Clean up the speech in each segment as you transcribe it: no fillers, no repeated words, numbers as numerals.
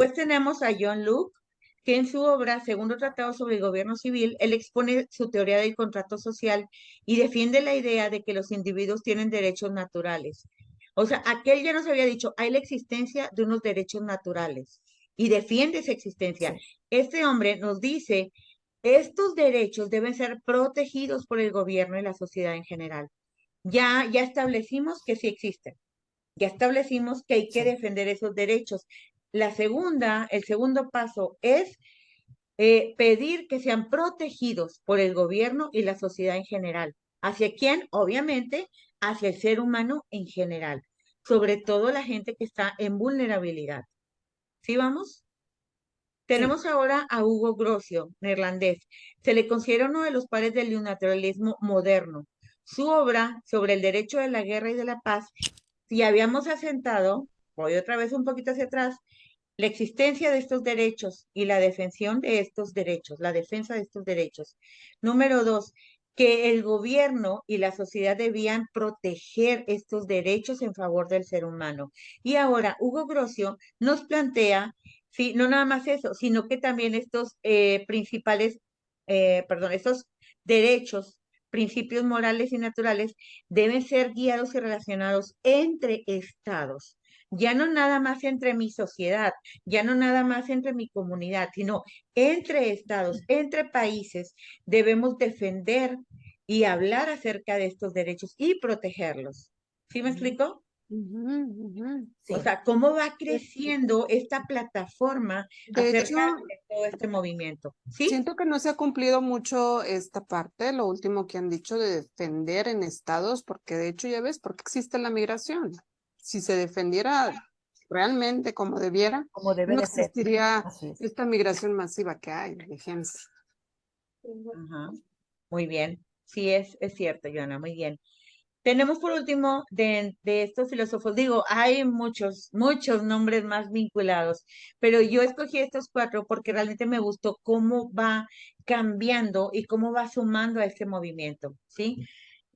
Pues tenemos a John Locke, que en su obra Segundo Tratado sobre el Gobierno Civil, él expone su teoría del contrato social y defiende la idea de que los individuos tienen derechos naturales. O sea, aquel ya nos había dicho, hay la existencia de unos derechos naturales y defiende esa existencia. Sí, Este hombre nos dice, estos derechos deben ser protegidos por el gobierno y la sociedad en general. Ya establecimos que sí existen. Ya establecimos que hay que sí. defender esos derechos. El segundo paso es pedir que sean protegidos por el gobierno y la sociedad en general. ¿Hacia quién? Obviamente, hacia el ser humano en general, sobre todo la gente que está en vulnerabilidad. ¿Sí vamos? Sí. Tenemos ahora a Hugo Grocio, neerlandés. Se le considera uno de los padres del neonaturalismo moderno. Su obra sobre el derecho de la guerra y de la paz, si habíamos asentado, voy otra vez un poquito hacia atrás, la existencia de estos derechos y la defensión de estos derechos, la defensa de estos derechos. Número dos, que el gobierno y la sociedad debían proteger estos derechos en favor del ser humano. Y ahora Hugo Grocio nos plantea, sí, no nada más eso, sino que también estos estos derechos, principios morales y naturales deben ser guiados y relacionados entre estados, ya no nada más entre mi sociedad, ya no nada más entre mi comunidad, sino entre estados, entre países, debemos defender y hablar acerca de estos derechos y protegerlos. ¿Sí me explico? Ujú, ujú, O Sí. sea, cómo va sí. creciendo esta plataforma De hecho, acerca de todo este movimiento. ¿Sí? siento que no se ha cumplido mucho esta parte, lo último que han dicho de defender en estados, porque de hecho ya ves, ¿por qué existe la migración? Si se defendiera realmente como debiera, Como debe no de ser. existiría Así es. esta migración masiva que hay de gente. Ajá. Muy bien. Sí, es cierto, Joana, muy bien. Tenemos por último de estos filósofos, digo, hay muchos nombres más vinculados, pero yo escogí estos cuatro porque realmente me gustó cómo va cambiando y cómo va sumando a este movimiento, ¿sí?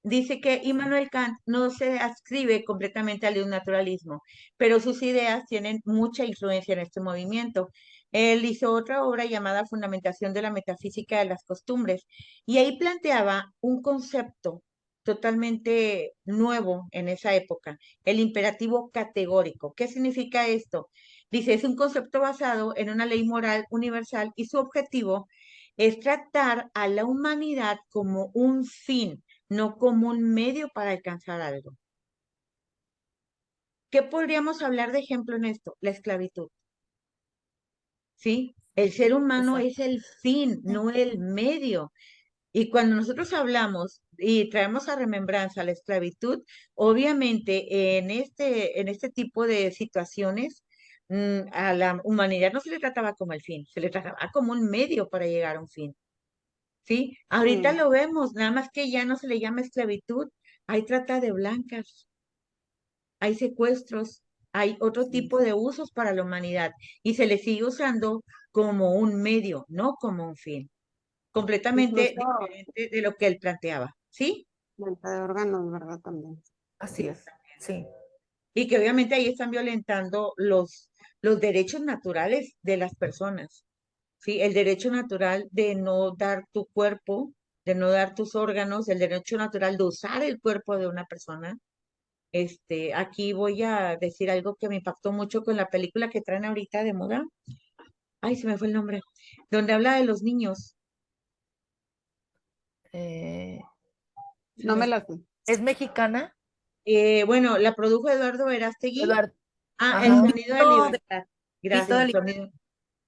Dice que Immanuel Kant no se adscribe completamente al naturalismo, pero sus ideas tienen mucha influencia en este movimiento. Él hizo otra obra llamada Fundamentación de la Metafísica de las Costumbres y ahí planteaba un concepto totalmente nuevo en esa época, el imperativo categórico. ¿Qué significa esto? Dice, es un concepto basado en una ley moral universal y su objetivo es tratar a la humanidad como un fin, no como un medio para alcanzar algo. ¿Qué podríamos hablar de ejemplo en esto? La esclavitud, ¿sí? El ser humano es Exacto. el fin, no el medio. Y cuando nosotros hablamos y traemos a remembranza la esclavitud, obviamente en este tipo de situaciones, a la humanidad no se le trataba como el fin, se le trataba como un medio para llegar a un fin. ¿Sí? Ahorita Sí, lo vemos, nada más que ya no se le llama esclavitud, hay trata de blancas, hay secuestros, hay otro sí. tipo de usos para la humanidad y se le sigue usando como un medio, no como un fin, completamente Incluso diferente de lo que él planteaba, ¿sí? venta de órganos, ¿verdad? También. Así es. Sí. Y que obviamente ahí están violentando los derechos naturales de las personas, ¿sí? El derecho natural de no dar tu cuerpo, de no dar tus órganos, el derecho natural de usar el cuerpo de una persona. Aquí voy a decir algo que me impactó mucho con la película que traen ahorita de moda. Ay, se me fue el nombre. Donde habla de los niños. Eh, Se No me me fue. la sé. ¿Es mexicana? Bueno, la produjo Eduardo Verástegui. Eduardo. Ah, El Ajá. sonido de libertad. Grito de Gracias,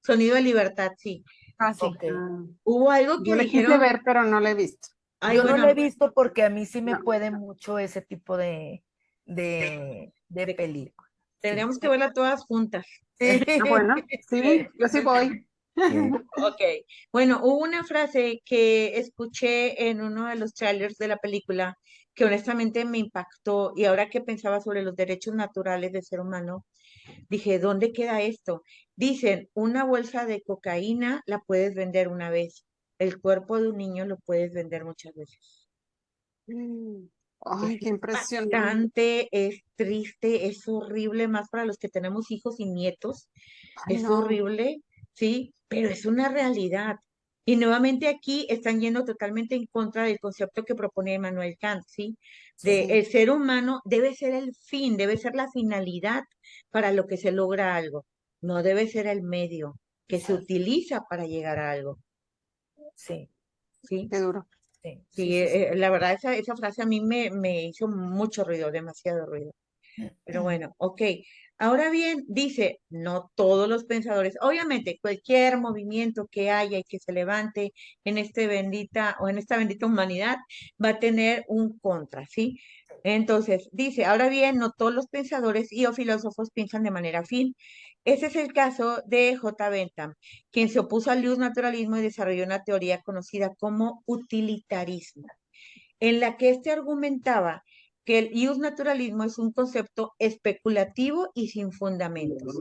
sonido de libertad, sí. Ah, sí. Ok. Ah, Hubo algo que yo le quise dijeron, ver, pero no la he visto. ay, Yo no la he bueno, visto porque a mí sí me No. puede mucho ese tipo de de- película. Sí. tendríamos que verla todas juntas. Sí. Ah, bueno, sí, yo sí voy. Sí. Ok, bueno, hubo una frase que escuché en uno de los trailers de la película que honestamente me impactó y ahora que pensaba sobre los derechos naturales del ser humano, dije, ¿dónde queda esto? Dicen, una bolsa de cocaína la puedes vender una vez, el cuerpo de un niño lo puedes vender muchas veces. Mm, Ay, qué impresionante. Bastante, es triste, es horrible, más para los que tenemos hijos y nietos, Ay, es no. horrible, ¿sí? Pero es una realidad. Y nuevamente aquí están yendo totalmente en contra del concepto que propone Immanuel Kant, ¿sí? De Sí, el ser humano debe ser el fin, debe ser la finalidad para lo que se logra algo, no debe ser el medio que se Exacto. utiliza para llegar a algo, Sí, ¿sí? qué duro. sí, sí, Sí, sí, sí. la verdad esa frase a mí me hizo mucho ruido, demasiado ruido. Pero bueno, ok. Ahora bien, dice, no todos los pensadores, obviamente cualquier movimiento que haya y que se levante en este bendita o en esta bendita humanidad va a tener un contra, ¿sí? Entonces, dice, ahora bien, no todos los pensadores y o filósofos piensan de manera afín. Ese es el caso de J. Bentham, quien se opuso al naturalismo y desarrolló una teoría conocida como utilitarismo en la que éste argumentaba que el naturalismo es un concepto especulativo y sin fundamentos.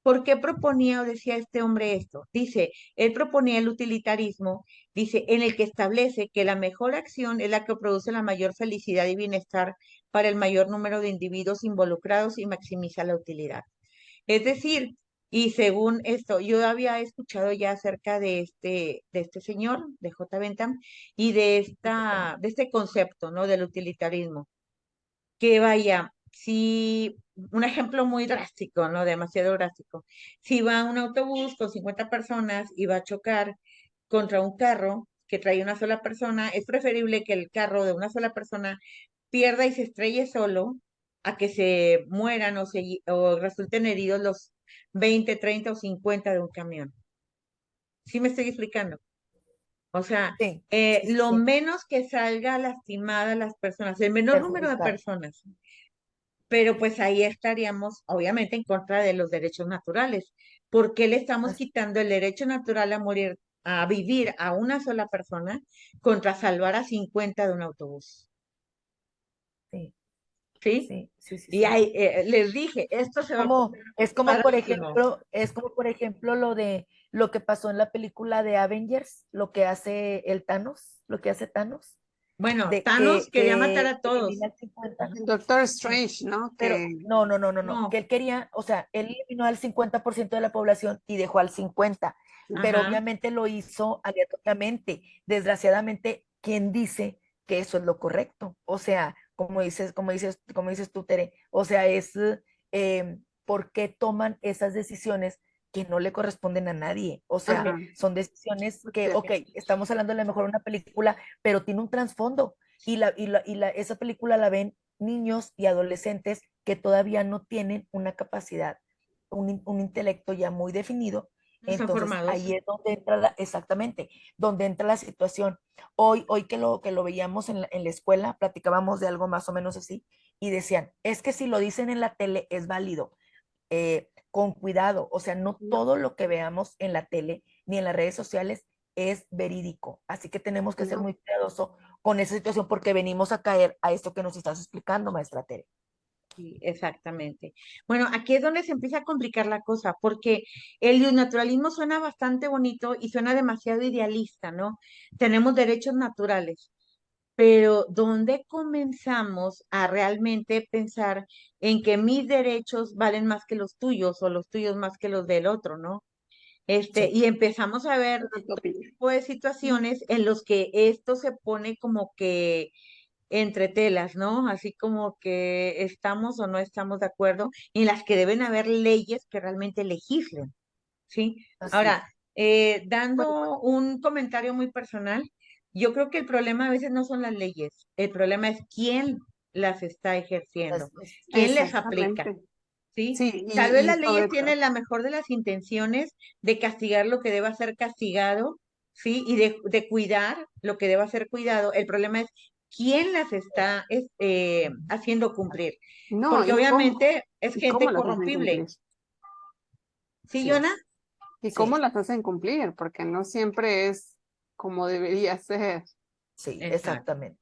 ¿Por qué proponía o decía este hombre esto? Dice, él proponía el utilitarismo, dice, en el que establece que la mejor acción es la que produce la mayor felicidad y bienestar para el mayor número de individuos involucrados y maximiza la utilidad. Es decir, y según esto, yo había escuchado ya acerca de este señor, de J. Bentham, y de este concepto, ¿no? Del utilitarismo. Que vaya, si, un ejemplo muy drástico, ¿no? Demasiado drástico. Si va un autobús con 50 personas y va a chocar contra un carro que trae una sola persona, es preferible que el carro de una sola persona pierda y se estrelle solo a que se mueran o resulten heridos los 20, 30 o 50 de un camión. ¿Sí me estoy explicando? O sea, Sí, sí, sí, lo sí. menos que salga lastimada las personas, el menor número de Perjudicar. personas, pero pues ahí estaríamos obviamente en contra de los derechos naturales. ¿Por qué le estamos Así, quitando el derecho natural a morir, a vivir a una sola persona contra salvar a 50 de un autobús? sí, ¿Sí? sí, sí, sí, Y sí. ahí les dije, esto se va a Como, poner es como padrísimo. por ejemplo lo que pasó en la película de Avengers, lo que hace el Thanos, lo que hace Thanos, Bueno, de Thanos quería matar a que todos. elimina el 50. El Doctor Sí, Strange, ¿no? pero Que no, que No, él quería, o sea, él eliminó al 50% de la población y dejó al 50, pero ajá, obviamente lo hizo aleatoriamente. Desgraciadamente, ¿quién dice que eso es lo correcto? O sea, como dices tú, Tere, o sea, es ¿por qué toman esas decisiones que no le corresponden a nadie? O sea, ajá, son decisiones que, porque ok, estamos hablando a lo mejor de una película, pero tiene un trasfondo esa película la ven niños y adolescentes que todavía no tienen una capacidad, un intelecto ya muy definido. no están Entonces formados. ahí es donde entra exactamente, donde entra la situación. Hoy que lo veíamos en la escuela, platicábamos de algo más o menos así y decían, es que si lo dicen en la tele es válido, con cuidado, o sea, no no, todo lo que veamos en la tele ni en las redes sociales es verídico, así que tenemos que ser no. muy cuidadosos con esa situación porque venimos a caer a esto que nos estás explicando, maestra Tere. Sí, exactamente. Bueno, aquí es donde se empieza a complicar la cosa, porque el naturalismo suena bastante bonito y suena demasiado idealista, ¿no? Tenemos derechos naturales, pero ¿dónde comenzamos a realmente pensar en que mis derechos valen más que los tuyos o los tuyos más que los del otro, ¿no? Sí, Y empezamos a ver Una utopía. tipo de situaciones en los que esto se pone como que entre telas, ¿no? Así como que estamos o no estamos de acuerdo, en las que deben haber leyes que realmente legislen, ¿sí? así es. Ahora, Bueno, dando un comentario muy personal, yo creo que el problema a veces no son las leyes, el problema es quién las está ejerciendo, quién les aplica. exactamente. ¿Sí? Sí, Tal vez y las leyes sobre todo, tienen la mejor de las intenciones de castigar lo que deba ser castigado, ¿sí? Y de cuidar lo que deba ser cuidado. El problema es quién las está haciendo cumplir. no, Porque obviamente es y cómo gente las hacen corrompible. cumplir. ¿Sí, Así Joana? es. Y Sí, cómo las hacen cumplir, porque no siempre es como debería ser. sí, Exacto. exactamente.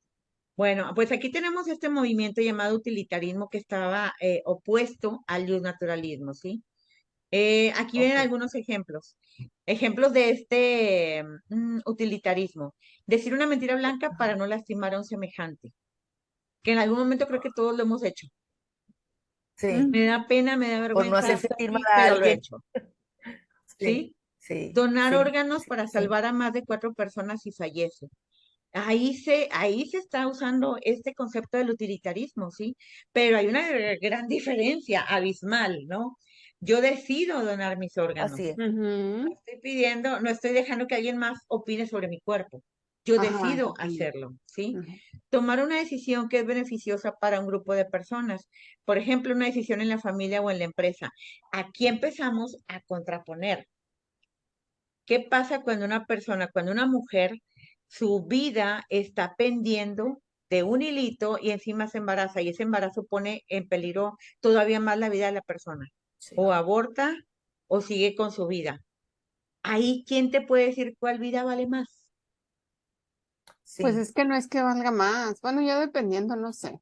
Bueno, pues aquí tenemos este movimiento llamado utilitarismo que estaba opuesto al naturalismo, ¿sí? Aquí vienen Ok. algunos ejemplos. Ejemplos de este utilitarismo. Decir una mentira blanca para no lastimar a un semejante. que en algún momento creo que todos lo hemos hecho. Sí, Me da pena, me da por no vergüenza hacer estar sentir mal aquí, a pero lo he alguien. hecho, Sí, ¿sí? sí, Donar sí, órganos para sí, salvar a más de 4 personas y fallece. Ahí se está usando este concepto del utilitarismo, ¿sí? Pero hay una gran diferencia abismal, ¿no? Yo decido donar mis así órganos. es. Ujú. Estoy pidiendo, no estoy dejando que alguien más opine sobre mi cuerpo. Yo Ajá, decido exactamente. hacerlo, ¿sí? Ujú. Tomar una decisión que es beneficiosa para un grupo de personas. Por ejemplo, una decisión en la familia o en la empresa. Aquí empezamos a contraponer. ¿Qué pasa cuando una mujer, su vida está pendiendo de un hilito y encima se embaraza y ese embarazo pone en peligro todavía más la vida de la persona? Sí, O aborta o sigue con su vida. Ahí, ¿quién te puede decir cuál vida vale más? Pues sí. es que no es que valga más. Bueno, ya dependiendo, no sé.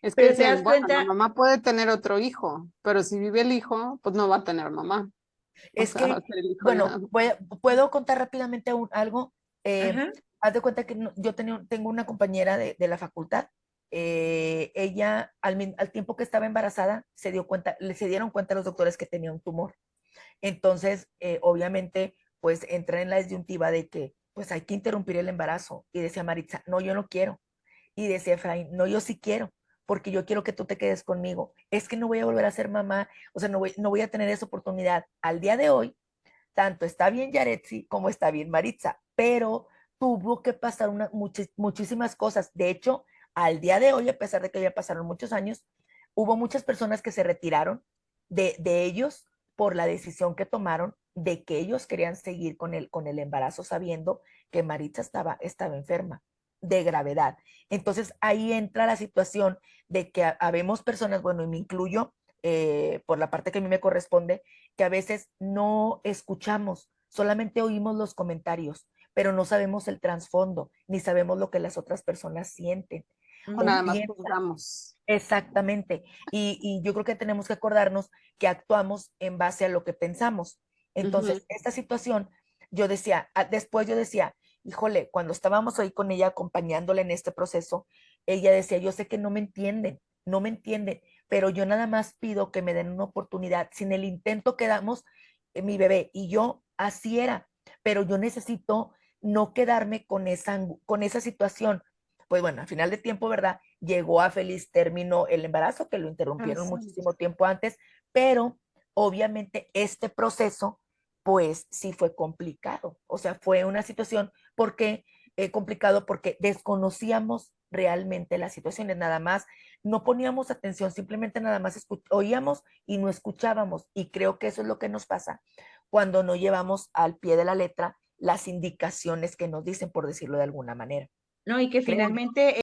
Es que Pero te das dicen, bueno, la cuenta, mamá puede tener otro hijo, pero si vive el hijo, pues no va a tener mamá. O Es sea, va a que, ser el hijo nada bueno, más. puedo contar rápidamente algo. ajá, Haz de cuenta que yo tengo una compañera de la facultad. Ella, al tiempo que estaba embarazada, se dieron cuenta los doctores que tenía un tumor. Entonces, obviamente, pues entra en la disyuntiva de que, pues hay que interrumpir el embarazo. Y decía Maritza, no, yo no quiero. Y decía Efraín, no, yo sí quiero, porque yo quiero que tú te quedes conmigo. Es que no voy a volver a ser mamá, o sea, no voy a tener esa oportunidad. Al día de hoy, tanto está bien Yaretsi como está bien Maritza, pero tuvo que pasar muchísimas cosas. De hecho, al día de hoy, a pesar de que ya pasaron muchos años, hubo muchas personas que se retiraron de ellos por la decisión que tomaron de que ellos querían seguir con el embarazo sabiendo que Maritza estaba enferma de gravedad. Entonces ahí entra la situación de que habemos personas, bueno, y me incluyo por la parte que a mí me corresponde, que a veces no escuchamos, solamente oímos los comentarios, pero no sabemos el trasfondo, ni sabemos lo que las otras personas sienten O o ujú, nada más piensan. juzgamos. Exactamente. Y yo creo que tenemos que acordarnos que actuamos en base a lo que pensamos. Ujú. Entonces, esta situación, después yo decía, híjole, cuando estábamos ahí con ella acompañándola en este proceso, ella decía, yo sé que no me entienden, pero yo nada más pido que me den una oportunidad. Sin el intento que damos, mi bebé y yo, así era, pero yo necesito no quedarme con esa situación. Pues bueno, al final de tiempo, ¿verdad? Llegó a feliz término el embarazo, que lo interrumpieron Eso. muchísimo tiempo antes, pero obviamente este proceso, pues sí fue complicado. O sea, fue una situación complicado porque desconocíamos realmente las situaciones, nada más no poníamos atención, simplemente nada más oíamos y no escuchábamos. Y creo que eso es lo que nos pasa cuando no llevamos al pie de la letra las indicaciones que nos dicen, por decirlo de alguna manera. ¿no? Y que Creo yo. finalmente